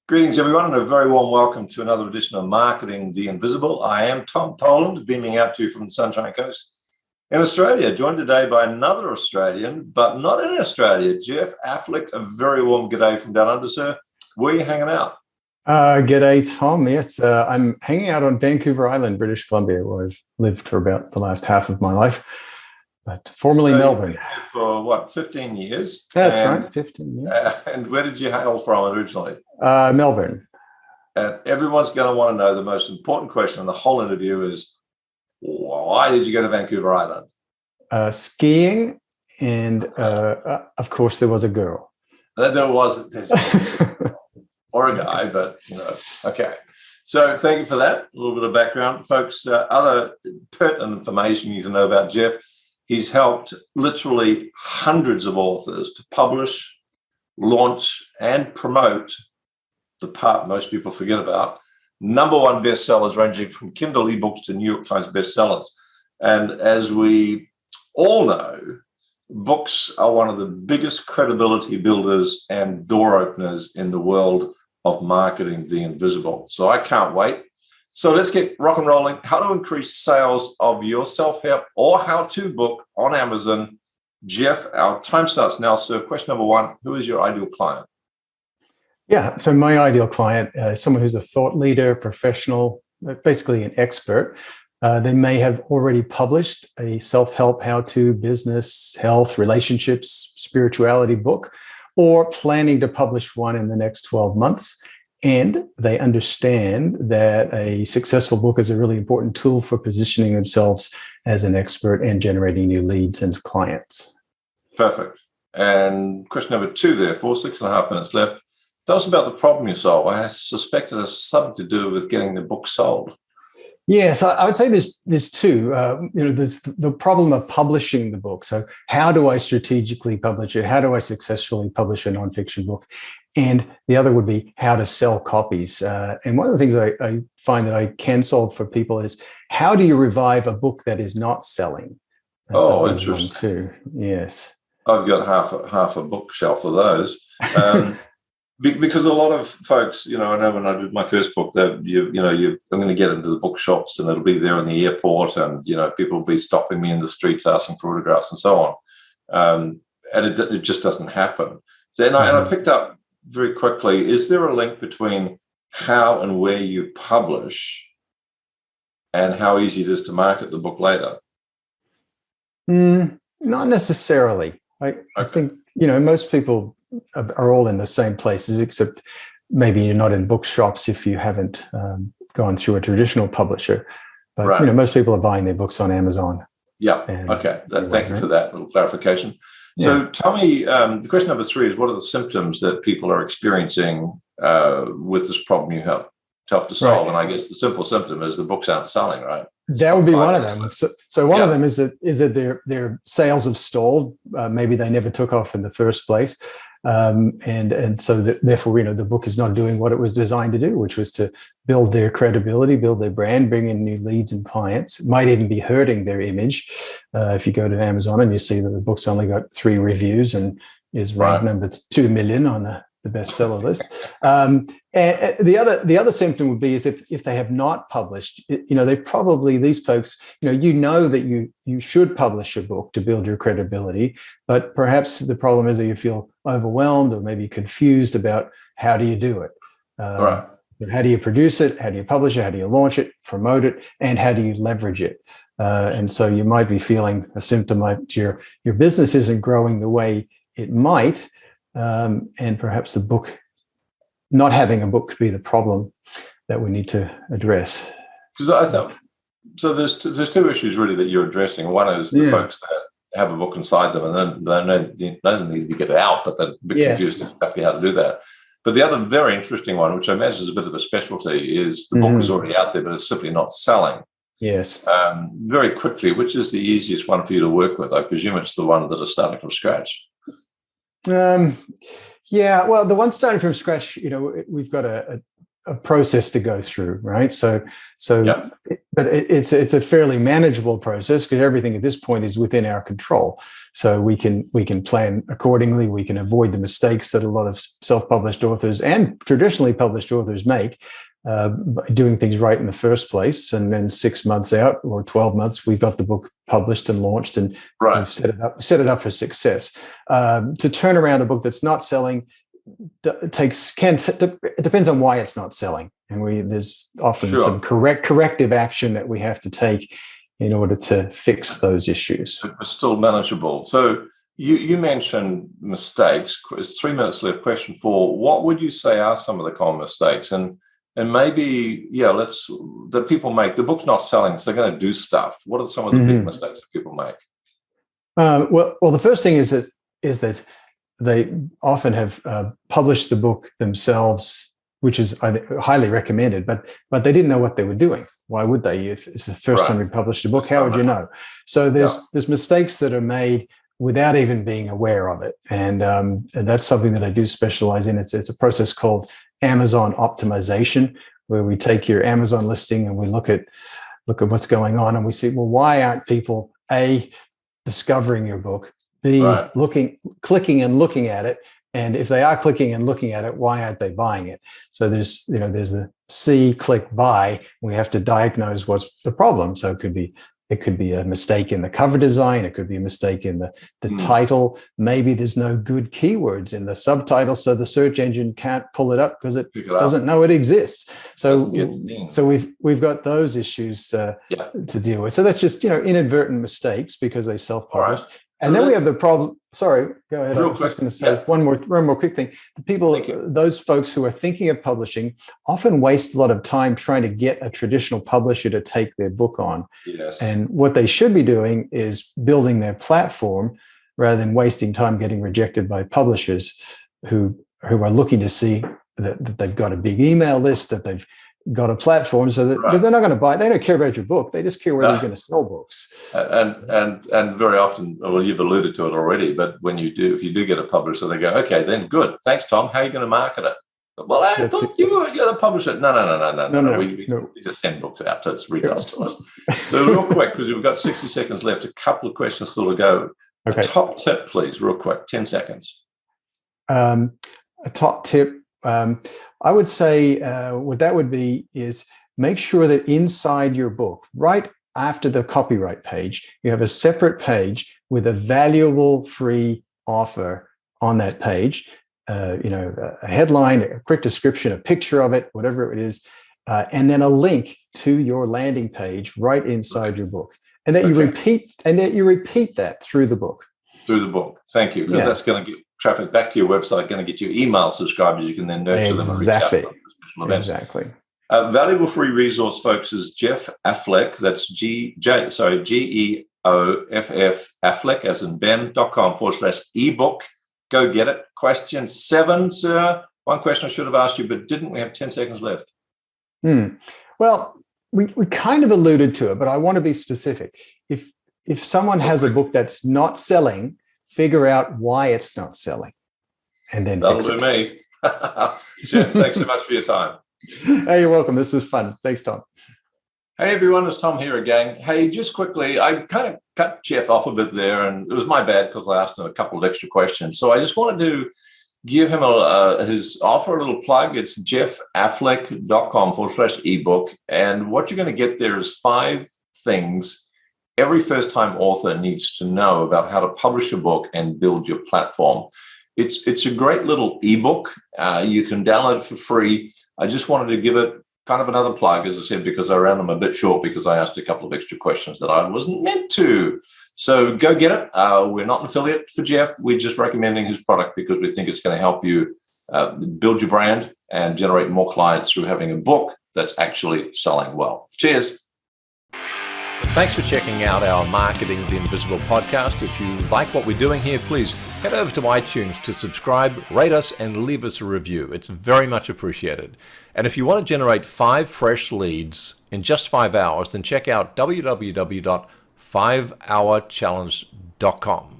Greetings, everyone, and a very warm welcome to another edition of Marketing the Invisible. I am Tom Poland, beaming out to you from the Sunshine Coast in Australia, joined today by another Australian, but not in Australia, Geoff Affleck. A very warm g'day from down under, sir. Where are you hanging out? G'day, Tom. Yes, I'm hanging out on Vancouver Island, British Columbia, where I've lived for about the last half of my life, but formerly Melbourne. For what, 15 years? That's right, 15 years. And where did you hail from originally? Melbourne. And everyone's going to want to know the most important question in the whole interview is, why did you go to Vancouver Island? Skiing, and of course, there was a girl. There wasn't. Or a guy, but okay. So thank you for that. A little bit of background, folks. Other pertinent information you can know about Geoff. He's helped literally hundreds of authors to publish, launch, and promote the part most people forget about. #1 bestsellers ranging from Kindle eBooks to New York Times bestsellers. And as we all know, books are one of the biggest credibility builders and door openers in the world of marketing the invisible. So I can't wait. So let's get rock and rolling. How to increase sales of your self-help or how-to book on Amazon. Geoff, our time starts now. So question #1, who is your ideal client? Yeah, so my ideal client is someone who's a thought leader, professional, basically an expert. They may have already published a self-help, how-to, business, health, relationships, spirituality book, or planning to publish one in the next 12 months. And they understand that a successful book is a really important tool for positioning themselves as an expert and generating new leads and clients. Perfect. And question #2 there, 6.5 minutes left. Tell us about the problem you solve. I suspect it has something to do with getting the book sold. Yes, I would say there's two. There's the problem of publishing the book. So how do I strategically publish it? How do I successfully publish a nonfiction book? And the other would be how to sell copies. And one of the things I find that I can solve for people is how do you revive a book that is not selling? That's interesting. Too. Yes. I've got half a bookshelf of those. Because a lot of folks, I know when I did my first book that I'm going to get into the bookshops and it'll be there in the airport, and people will be stopping me in the streets asking for autographs and so on, and it just doesn't happen. So and I picked up very quickly: is there a link between how and where you publish and how easy it is to market the book later? Not necessarily. I think most people are all in the same places, except maybe you're not in bookshops if you haven't gone through a traditional publisher. But right. Most people are buying their books on Amazon. Yeah. Okay. Thank you for that little clarification. Yeah. So tell me, the question #3 is, what are the symptoms that people are experiencing with this problem you help to solve? Right. And I guess the simple symptom is the books aren't selling, right? That would be one of them. So one of them is that their sales have stalled. Maybe they never took off in the first place. And so therefore, the book is not doing what it was designed to do, which was to build their credibility, build their brand, bring in new leads and clients. It might even be hurting their image. If you go to Amazon and you see that the book's only got 3 reviews and is ranked number 2 million on the bestseller list. And the other symptom would be is if they have not published, they probably, these folks, that you should publish a book to build your credibility, but perhaps the problem is that you feel overwhelmed or maybe confused about how do you do it. Right. How do you produce it? How do you publish it? How do you launch it, promote it, and how do you leverage it? And so you might be feeling a symptom like your business isn't growing the way it might. And perhaps not having a book could be the problem that we need to address. Because I thought, so there's 2 issues really that you're addressing. One is the folks that have a book inside them, and then they don't need to get it out, but they're a bit confused exactly how to do that. But the other very interesting one, which I imagine is a bit of a specialty, is the book is already out there, but it's simply not selling. Yes. Very quickly, which is the easiest one for you to work with? I presume it's the one that is starting from scratch. Well, the one starting from scratch, we've got a a process to go through, right? Yep. But it's a fairly manageable process because everything at this point is within our control. So we can plan accordingly. We can avoid the mistakes that a lot of self-published authors and traditionally published authors make by doing things right in the first place. And then 6 months out or 12 months, we've got the book published and launched, and we've set it up for success. To turn around a book that's not selling, it depends on why it's not selling, and there's often some corrective action that we have to take in order to fix those issues. It's still manageable. So you mentioned mistakes. It's 3 minutes left. Question 4: what would you say are some of the common mistakes? And maybe that people make. The book's not selling, so they're going to do stuff. What are some of the big mistakes that people make? Well, the first thing is that they often have published the book themselves, which is highly recommended, but they didn't know what they were doing. Why would they? If it's the first time you published a book, how would you know? So there's mistakes that are made without even being aware of it, and that's something that I do specialize in. It's a process called Amazon optimization, where we take your Amazon listing and we look at what's going on, and we see, well, why aren't people discovering your book? B, clicking and looking at it, and if they are clicking and looking at it, why aren't they buying it? So there's the C, click, buy. We have to diagnose what's the problem. So it could be a mistake in the cover design. It could be a mistake in the title. Maybe there's no good keywords in the subtitle, so the search engine can't pull it up because it doesn't know it exists. So we've got those issues to deal with. So that's just inadvertent mistakes because they self-publish. Right. And then we have the problem. Sorry, go ahead. I was just going to say one more quick thing. The people, those folks who are thinking of publishing, often waste a lot of time trying to get a traditional publisher to take their book on. Yes. And what they should be doing is building their platform rather than wasting time getting rejected by publishers who are looking to see that they've got a big email list, that they've got a platform, so that because they're not going to buy, they don't care about your book, they just care whether you're going to sell books. And very often, well, you've alluded to it already, but if you do get a publisher, they go, okay, then good, thanks, Tom, how are you going to market it? Well, I thought you're the publisher. No. We just send books out to retail stores. So real quick, because we've got 60 seconds left, a couple of questions still to go. Okay. A top tip, please, real quick, 10 seconds. A top tip, I would say what that would be is make sure that inside your book, right after the copyright page, you have a separate page with a valuable free offer on that page. A headline, a quick description, a picture of it, whatever it is, and then a link to your landing page right inside your book, and that you repeat that through the book. Through the book, thank you, because that's going to get traffic back to your website, going to get you email subscribers. You can then nurture them and reach out to them. Exactly. Valuable free resource, folks, is Geoff Affleck. That's Geoff Affleck, as in ben.com/ebook. Go get it. Question 7, sir. One question I should have asked you, but didn't. We have 10 seconds left. Well, we kind of alluded to it, but I want to be specific. If someone has a book that's not selling, figure out why it's not selling, and then that'll do me. Geoff, thanks so much for your time. Hey, you're welcome. This was fun. Thanks, Tom. Hey, everyone. It's Tom here again. Hey, just quickly, I kind of cut Geoff off a bit there, and it was my bad because I asked him a couple of extra questions. So I just wanted to give him his offer a little plug. It's geoffaffleck.com/ebook. And what you're going to get there is 5 things every first-time author needs to know about how to publish a book and build your platform. It's a great little ebook. You can download it for free. I just wanted to give it kind of another plug, as I said, because I ran them a bit short because I asked a couple of extra questions that I wasn't meant to. So go get it. We're not an affiliate for Geoff. We're just recommending his product because we think it's going to help you build your brand and generate more clients through having a book that's actually selling well. Cheers. Thanks for checking out our Marketing the Invisible podcast. If you like what we're doing here, please head over to iTunes to subscribe, rate us, and leave us a review. It's very much appreciated. And if you want to generate 5 fresh leads in just 5 hours, then check out www.5hourchallenge.com.